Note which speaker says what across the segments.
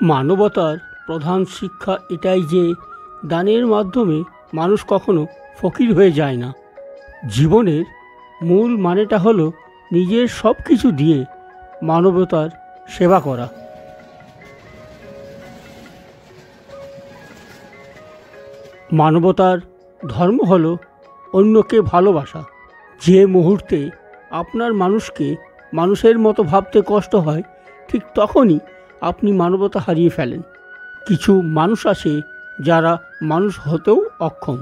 Speaker 1: মানবতার প্রধান শিক্ষা এটাই যে দানের মাধ্যমে মানুষ কখনো ফকির হয়ে যায় না। জীবনের মূল মানেটা হলো নিজের সব কিছু দিয়ে মানবতার সেবা করা। মানবতার ধর্ম হলো অন্যকে ভালোবাসা। যে মুহূর্তে আপনার মানুষকে মানুষের মতো ভাবতে কষ্ট হয়, ঠিক তখনই আপনি মানবতা হারিয়ে ফেলেন। কিছু মানুষ আছে যারা মানুষ হতেও অক্ষম।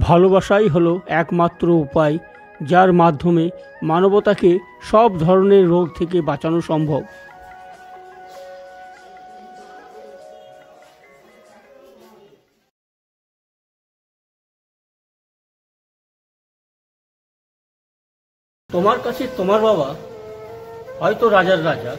Speaker 1: ভালোবাসাই হলো একমাত্র উপায় যার মাধ্যমে মানবতাকে সব ধরনের রোগ থেকে বাঁচানো সম্ভব। তোমার কাছে তোমার বাবা হয়তো রাজার রাজা,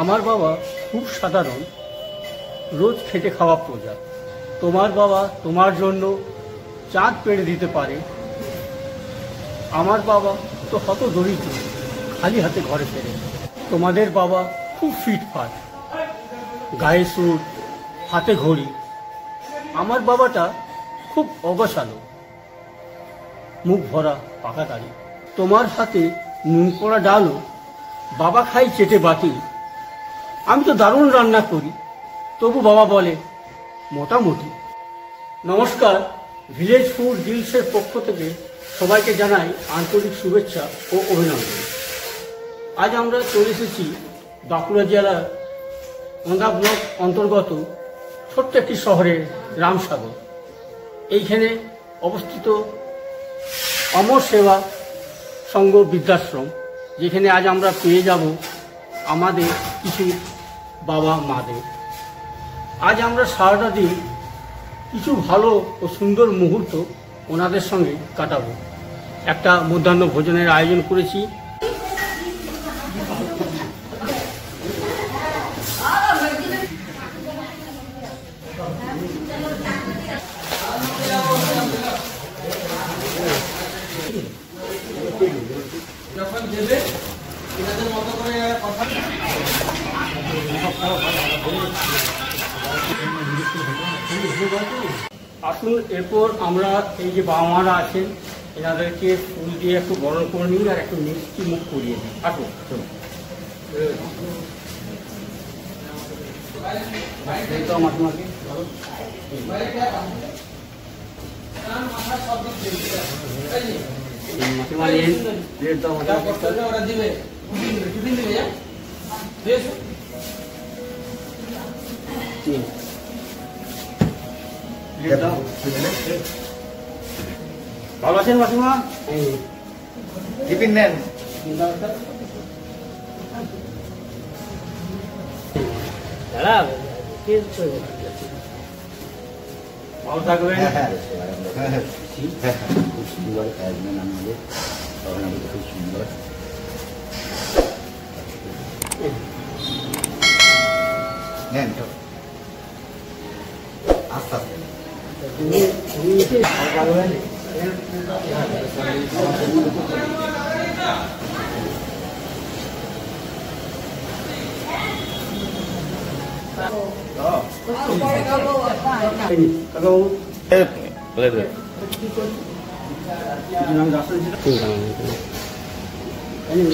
Speaker 1: আমার বাবা খুব সাধারণ, রোজ খেটে খাওয়া প্রজা। তোমার বাবা তোমার জন্য চাঁদ পেড়ে দিতে পারে, আমার বাবা তো হত দরিদ্র, খালি হাতে ঘরে ফেরে। তোমাদের বাবা খুব ফিটফাট, গায়ে স্যুট, হাতে ঘড়ি। আমার বাবাটা খুব অগোছালো, মুখ ভরা পাকা দাড়ি। তোমার হাতে নুন পোড়া ডালও বাবা খাই চেটে বাটি। আমি তো দারুণ রান্না করি, তবু বাবা বলে মোটামুটি। নমস্কার, ভিলেজ ফুড ডিলসের পক্ষ থেকে সবাইকে জানাই আন্তরিক শুভেচ্ছা ও অভিনন্দন। আজ আমরা চলে এসেছি বাঁকুড়া জেলার ওন্দা ব্লক অন্তর্গত ছোট্ট একটি শহরের রামসাগর। এইখানে অবস্থিত অমর সেবা সংঘ বৃদ্ধাশ্রম, যেখানে আজ আমরা পেয়ে যাব আমাদের কিছু বাবা মাদের। আজ আমরা সারাটা দিন কিছু ভালো ও সুন্দর মুহূর্ত ওনাদের সঙ্গে কাটাবো। একটা মধ্যাহ্ন ভোজনের আয়োজন করেছি। আসুন, এরপর আমরা এই যে বাবা মারা আছেন এনাদেরকে ফুল দিয়ে একটু বরণ করে নিই আর একটু মিষ্টি মুখ করিয়ে দিই। আসুন ভালো আছেন মাসিমা?
Speaker 2: টিফিন নেন।
Speaker 1: ভালো থাকবেন।
Speaker 2: খুব সুন্দর আসবেন আমাদের, খুব সুন্দর। নেন তো আস্তে আস্তে।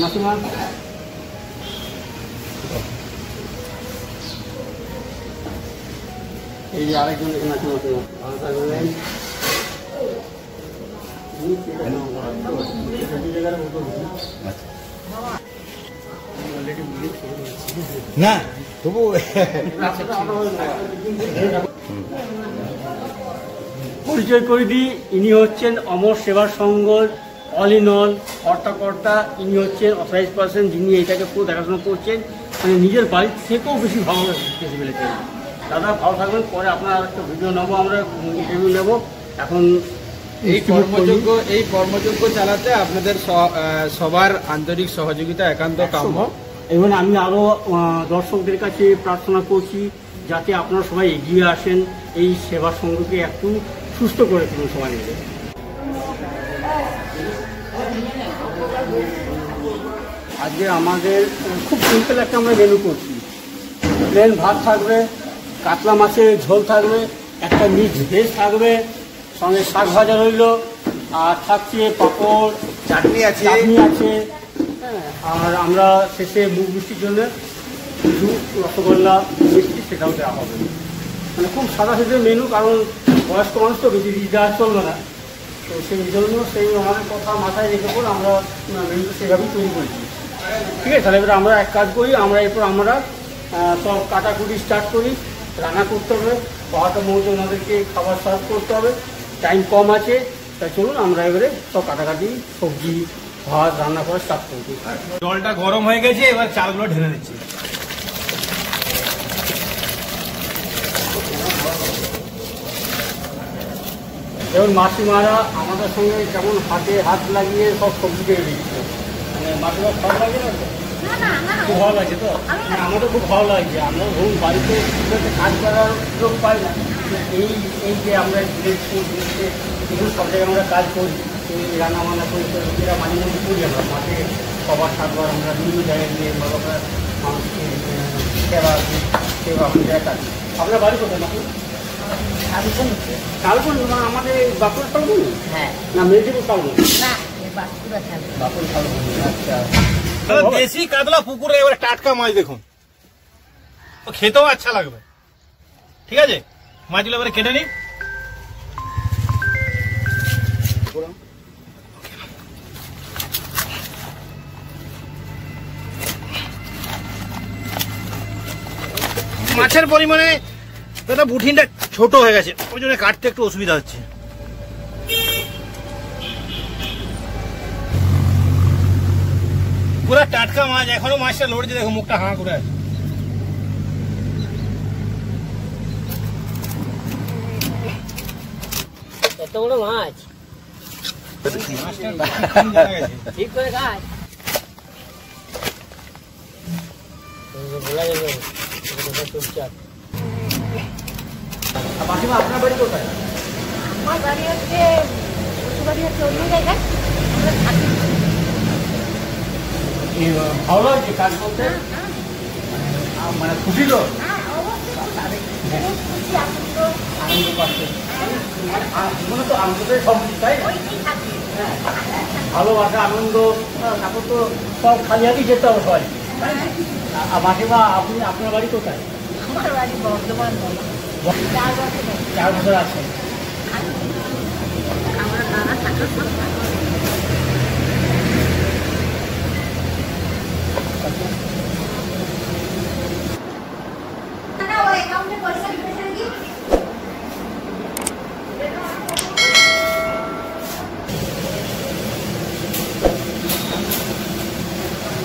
Speaker 1: মাসিমা এই যে আরেকজন মাসিমা ভালো থাকবেন।
Speaker 2: না তবু
Speaker 1: পরিচয় করে দিই, ইনি হচ্ছেন অমর সেবা সংঘর অল ইন অল কর্তা। ইনি হচ্ছেন অথরাইজ পার্সন, যিনি এইটাকে পুরো দেখাশোনা করছেন, মানে নিজের বাড়ির থেকেও বেশি ভালো ফেসিবিলিটি। দাদা ভালো থাকবেন, পরে আপনার একটা ভিডিও নেবো, আমরা ইন্টারভিউ নেবো। এখন
Speaker 3: এই কর্মযজ্ঞ চালাতে আপনাদের সবার আন্তরিক সহযোগিতা একান্ত কাম্য।
Speaker 1: এবং আমি আরও দর্শকদের কাছে প্রার্থনা করছি যাতে আপনারা সবাই এগিয়ে আসেন, এই সেবা সংঘকে একটু সুস্থ করে তুলুন সবাই মিলে। আজকে আমাদের খুব সিম্পল একটা আমরা মেনু করছি। প্লেন ভাত থাকবে, কাতলা মাছের ঝোল থাকবে, একটা মিক্স ভেজ থাকবে, সঙ্গে শাক ভাজা রইল, আর থাকছে পাঁপড়,
Speaker 3: চাটনি আছে।
Speaker 1: হ্যাঁ, আর আমরা শেষে মুখ মিষ্টির জন্য কিছু রসগোল্লা মিষ্টি সেটাও দেওয়া হবে। মানে খুব সাদা সিধে মেনু, কারণ বয়স্ক মানুষ তো বেশি রিচ দেওয়া চলবে না, তো সেই জন্য সেই আমাদের কথা মাথায় রেখে পর আমরা মেনুটা সেভাবেই তৈরি করেছি। ঠিক আছে, তাহলে এবার আমরা এক কাজ করি, এরপর আমরা সব কাটাকুটি স্টার্ট করি, রান্না করতে হবে, 12টার মধ্যে ওনাদেরকে খাবার সার্ভ করতে হবে, টাইম কম আছে, তাই চলুন আমরা এবারে সব কাটাকাটি সবজি ভাত রান্না করে স্টার্ট করছি।
Speaker 3: জলটা গরম হয়ে গেছে, এবার চালগুলো ঢেলে দিচ্ছি।
Speaker 1: যেমন মাসিমারা আমাদের সঙ্গে যেমন হাতে হাত লাগিয়ে সব সবজি কেটে দিচ্ছে, মানে মাসিমা ভালো লাগে না তো? খুব ভালো লাগছে তো? আমাদের খুব ভালো লাগছে। আমরা ধরুন বাড়িতে কাজ করার লোক পাই না, এই যে আমরা এগুলো সব জায়গায় আমরা কাজ করি, এই রান্না বান্না করি, যেটা মাঝে মধ্যে করি আমরা মাঠে সবার সাতবার আমরা বিভিন্ন জায়গায় গিয়ে আমরা মানুষকে সেবা আমরা জায়গায় কাজ। আপনার বাড়ি কোথায় নাকি? শালবন, মানে আমাদের বাঁকুড়া শালবন?
Speaker 4: হ্যাঁ,
Speaker 1: না মেদিনীপুর শালবন?
Speaker 4: না বাঁকুড়া শালবন।
Speaker 1: বাঁকুড়া শালবন, আচ্ছা।
Speaker 3: দেশি কাতলা পুকুরে এবারে টাটকা মাছ দেখুন, তো খেতেও আচ্ছা লাগবে। ঠিক আছে, মাছগুলো এবারে কেটে নিই। মাছের পরিমাণে দাদা বুঠিনটা ছোট হয়ে গেছে, ওই জন্য কাটতে একটু অসুবিধা হচ্ছে। পুরা টাটকা মাছ, এখনো মাছটা লড়ছে, দেখো মুখটা হাঁ করে আছে।
Speaker 4: এত বড় মাছ ঠিক করে খায় বলা যাবে চুপচাপ।
Speaker 1: মাসিমা আপনার বাড়ি কোথায়?
Speaker 4: আমার বাড়ি হচ্ছে শ্বশুরবাড়ি হচ্ছে অন্য জায়গায়, আমরা থাকি।
Speaker 1: ভালো লাগছে কাজ করতে, মানে খুশি তো? আনন্দ পাচ্ছে, জীবনে তো আনন্দটাই সব কিছু, তাই না? হ্যাঁ, ভালোবাসা আনন্দ, তারপর তো সব খালি হাতেই যেতে হবে সবাই, তাই না? আর মাসিমা আপনার বাড়ি কোথায়?
Speaker 4: আমার বাড়ি বর্ধমান,
Speaker 1: 4 বছর আছে।
Speaker 4: আমরা নানা থাকার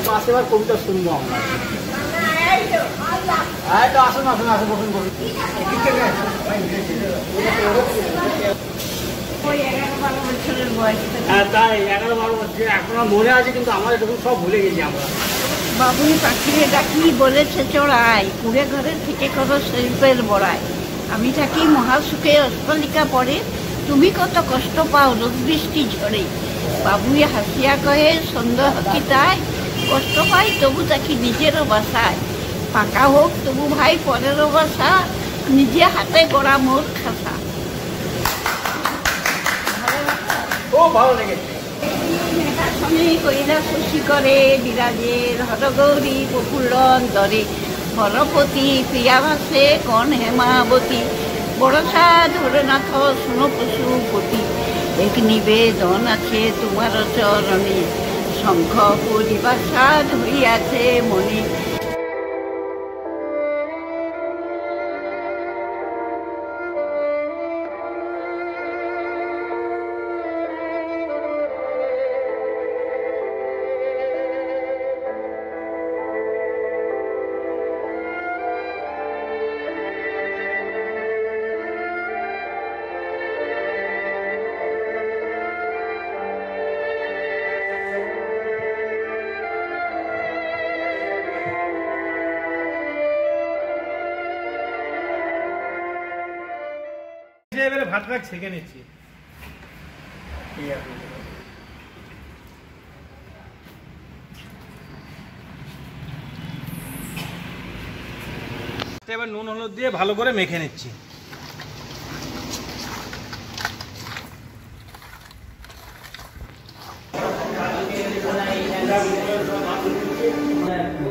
Speaker 1: মাসিমার কবিতা শুনবো আমরা। আসুন আসুন আসুন, বসুন বসুন।
Speaker 4: ওই 11-12 বছরের বয়স।
Speaker 1: হ্যাঁ তাই, 11-12 বছর এখনো মনে আছে, কিন্তু আমাদের তখন সব ভুলে গেছি আমরা।
Speaker 4: বাবুই পাখিরে ডাকি বলেছে চড়াই, কুড়ে ঘরে থেকে করো শিল্পের বড়াই। আমি থাকি মহাসুখে অষ্টলিকা পড়ে, তুমি কত কষ্ট পাও রোদ বৃষ্টি ঝরে। বাবুই হাসিয়া কহে সন্দেহ কি তাই, কষ্ট পাই তবু তাকি নিজেরও বাসায়। পাকা হোক তবু ভাই পরেরও বাসা, নিজে হাতে গড়া মোর খাসা।
Speaker 1: খুব ভালো লেগেছে।
Speaker 4: মেঘাসনে কইরা শশী করে বিরাজের, হরগৌরী প্রফুল্ল অন্তরে। হরপতি প্রিয়াভাসে কন হেমাবতী, বড়সা ধরনাথ শুনো পশুপতি। এক নিবেদন আছে তোমার চরণে, শঙ্খ পরিবাসা ধরিয়াছে মনে।
Speaker 3: এবারে ভাতটা ছেঁকে নিচ্ছি।
Speaker 1: ঠিক আছে।
Speaker 3: এবার নুন হলুদ দিয়ে ভালো করে মেখে নিচ্ছি।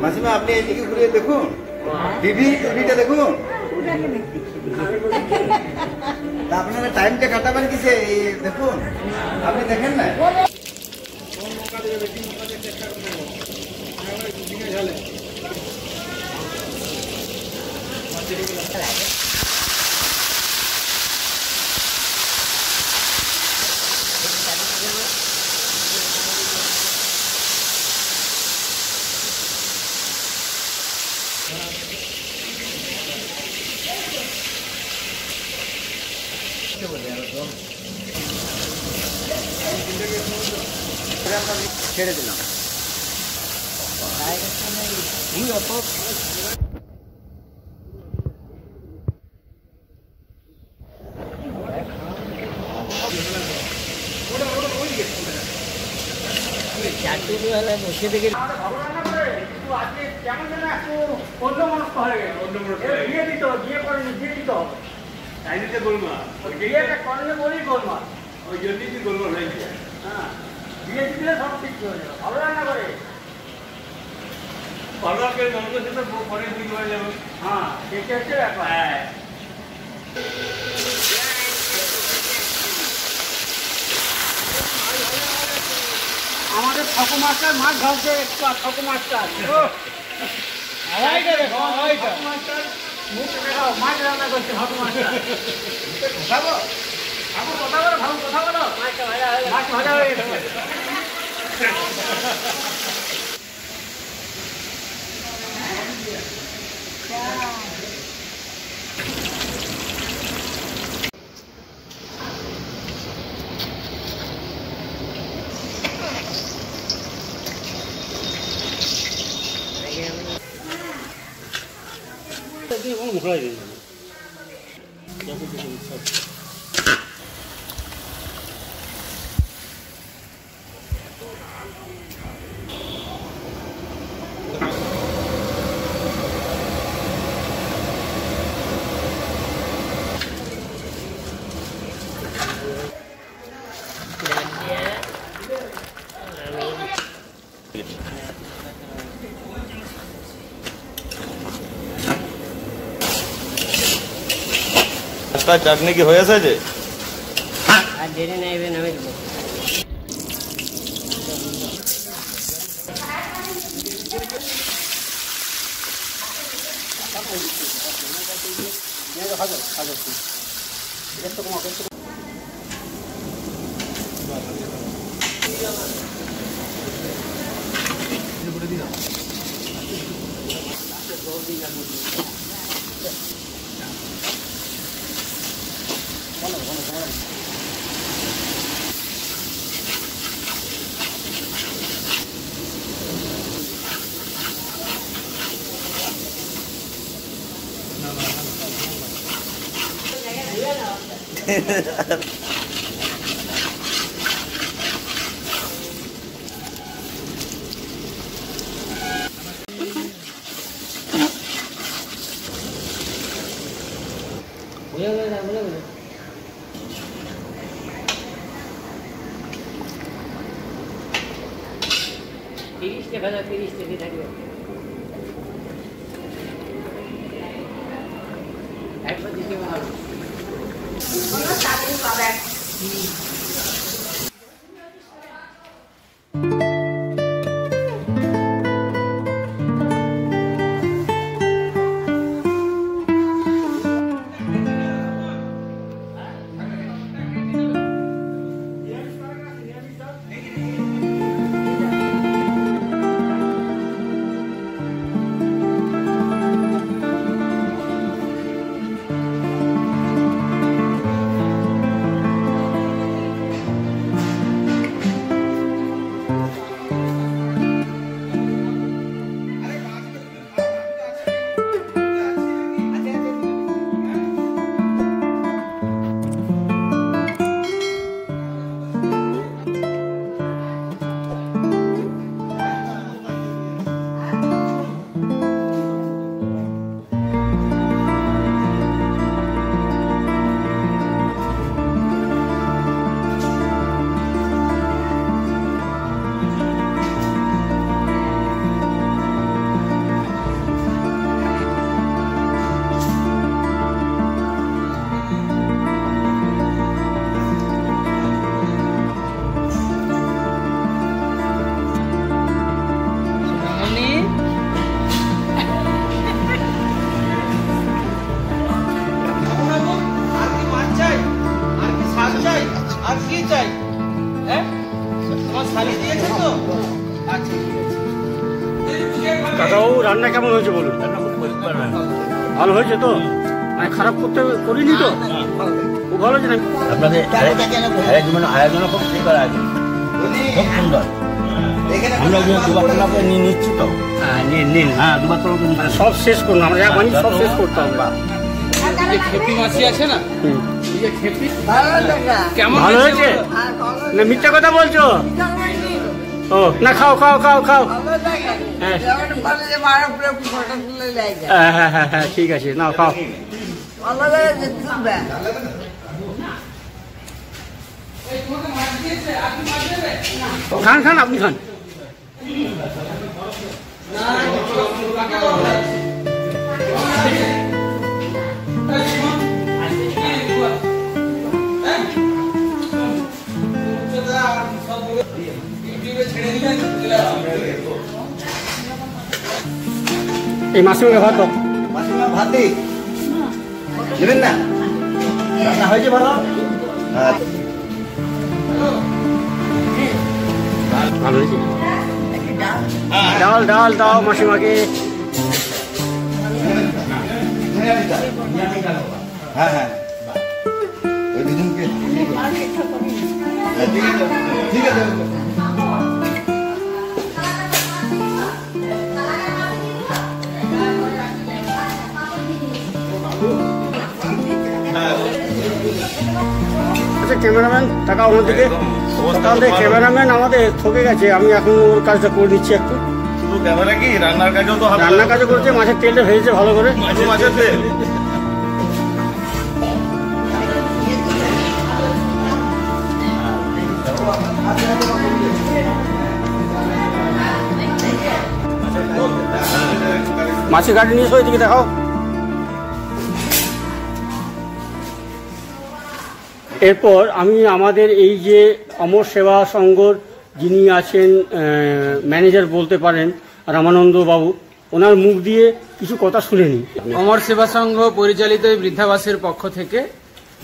Speaker 2: মাসিমা আপনি এদিকে ঘুরিয়ে দেখুন, টিভিটা দেখুন। তা আপনারা টাইমটা কাটাবেন কিসে? এই দেখুন, আপনি দেখেন না। ছেড়ে দিলাম।
Speaker 1: বসে থেকে কেমন যেন একটু অন্য মনস্ক হয়ে গেল। বিয়ে দিত, বিয়ে করেনি, দিয়ে দিত।
Speaker 3: চাইনিজে গোলমাল,
Speaker 1: বিয়েটা করলে বলি গোলমাল।
Speaker 3: ওই জন্যই কি গোলমাল হয়েছে।
Speaker 1: হ্যাঁ, বিয়ে দিলে সব ঠিক হয়ে যাবে। ভালো রান্না করে।
Speaker 3: ভালো করে মনে করছে তো পরে ঠিক হয়ে যাবে।
Speaker 1: হ্যাঁ, সেটা হচ্ছে ব্যাপার।
Speaker 3: হ্যাঁ,
Speaker 1: আমাদের ঠাকুমাস্টার মাছ ধরছে একটু, ঠাকুমাস্টার ঠাকুমাস্টার মুখ দেখাও, মাছ রান্না করছে ঠাকুমাস্টার। খাবো খাবো, কথা বলো, খাবো, কথা বলো। মাছ ভাজা হয়ে গেছে।
Speaker 5: চাটনি কি হয়ে আছে?
Speaker 1: আর দেরি নাই, নামে দেবো। টাকা 30 থেকে থাকবে। একবার দিতে হবে। রান্না কেমন হয়েছে বলুন? ভালো হয়েছে তো? মানে খারাপ করিনি তো? খুব ভালো হয়েছে না?
Speaker 6: আপনাদের আয়োজন খুব সুন্দর আয়োজন, খুব সুন্দর। আমরা দুবার তলাকে নিয়ে নিচ্ছি তো। হ্যাঁ নিন। হ্যাঁ দুবার তলাকে
Speaker 1: সব শেষ করুন, আমরা যা বানি সব শেষ করতে হবে।
Speaker 7: খেপি মাসি আছে না,
Speaker 1: ভালো হয়েছে না? মিথ্যা কথা বলছো? ও না, খাও খাও খাও খাও। হ্যাঁ হ্যাঁ হ্যাঁ হ্যাঁ ঠিক আছে, নাও খাও। খান খান, আপনি খান। এই মাসিমাকে ভাত দাও।
Speaker 2: মাসিমা ভাত দিই, দেবেন না? রান্না হয়েছে ভালো?
Speaker 1: ভালো হয়েছে। ডাল ডাল দাও মাসিমাকে।
Speaker 2: হ্যাঁ হ্যাঁ, ওই দুজনকে ঠিক আছে ঠিক আছে।
Speaker 1: আচ্ছা ক্যামেরাম্যান টাকা অন্যদিকে। সকাল থেকে ক্যামেরাম্যান আমাদের ঠকে গেছে, আমি এখন ওর কাজটা করে দিচ্ছি একটু।
Speaker 5: শুধু ক্যামেরা কি, রান্নার কাজও তো হবে।
Speaker 1: রান্নার কাজও করছে, মাছের তেলটা ভেজেছে ভালো করে।
Speaker 5: মাছের তেল
Speaker 1: মাছের গাড়ি নিয়ে এসো, এদিকে দেখাও। এরপর আমি আমাদের এই যে অমর সেবা সংঘর যিনি আছেন ম্যানেজার বলতে পারেন রামানন্দ বাবু, ওনার মুখ দিয়ে কিছু কথা শুনে নিই।
Speaker 7: অমর সেবা সংঘ পরিচালিত এই বৃদ্ধাবাসের পক্ষ থেকে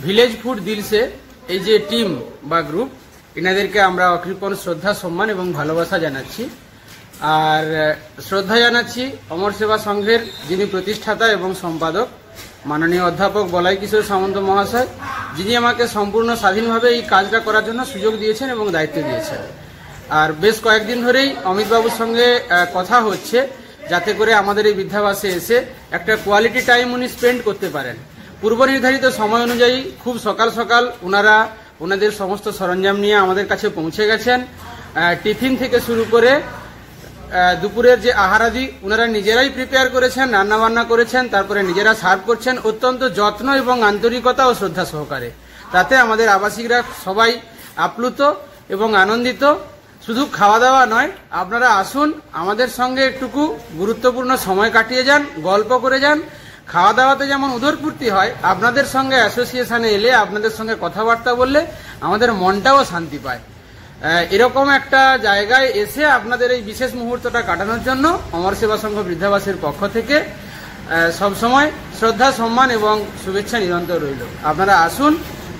Speaker 7: ভিলেজ ফুড দিলসে এই যে টিম বা গ্রুপ, এনাদেরকে আমরা অকৃপণ শ্রদ্ধা, সম্মান এবং ভালোবাসা জানাচ্ছি। আর শ্রদ্ধা জানাচ্ছি অমর সেবা সংঘের যিনি প্রতিষ্ঠাতা এবং সম্পাদক মাননীয় অধ্যাপক বলাই কিশোর সামন্ত মহাশয়, যিনি আমাকে সম্পূর্ণ স্বাধীনভাবে এই কাজটা করার জন্য সুযোগ দিয়েছেন এবং দায়িত্ব দিয়েছেন। আর বেশ কয়েকদিন ধরেই অমিতবাবুর সঙ্গে কথা হচ্ছে যাতে করে আমাদের এই বৃদ্ধাবাসে এসে একটা কোয়ালিটি টাইম উনি স্পেন্ড করতে পারেন। পূর্ব নির্ধারিত সময় অনুযায়ী খুব সকাল সকাল ওনারা ওনাদের সমস্ত সরঞ্জাম নিয়ে আমাদের কাছে পৌঁছে গেছেন। টিফিন থেকে শুরু করে দুপুরের যে আহারাদি ওনারা নিজেরাই প্রিপেয়ার করেছেন, রান্নাবান্না করেছেন, তারপরে নিজেরা সার্ভ করছেন অত্যন্ত যত্ন এবং আন্তরিকতা ও শ্রদ্ধা সহকারে। তাতে আমাদের আবাসিকরা সবাই আপ্লুত এবং আনন্দিত। শুধু খাওয়া দাওয়া নয়, আপনারা আসুন আমাদের সঙ্গে একটুকু গুরুত্বপূর্ণ সময় কাটিয়ে যান, গল্প করে যান। খাওয়া দাওয়াতে যেমন উদরপূর্তি হয়, আপনাদের সঙ্গে অ্যাসোসিয়েশনে এলে আপনাদের সঙ্গে কথাবার্তা বললে আমাদের মনটাও শান্তি পায়। এরকম একটা জায়গায় এসে আপনাদের এই বিশেষ মুহূর্তটা কাটানোর জন্য অমর সেবা সংঘ বৃদ্ধাবাসের পক্ষ থেকে সবসময় শ্রদ্ধা, সম্মান এবং শুভেচ্ছা নিরন্তর রইল। আপনারা আসুন,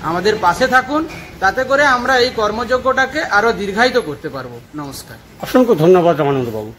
Speaker 7: আমাদের পাশে থাকুন, তাতে করে আমরা এই কর্মযজ্ঞটাকে আরো দীর্ঘায়িত করতে পারবো। নমস্কার।
Speaker 1: অসংখ্য ধন্যবাদ রামানন্দ বাবু।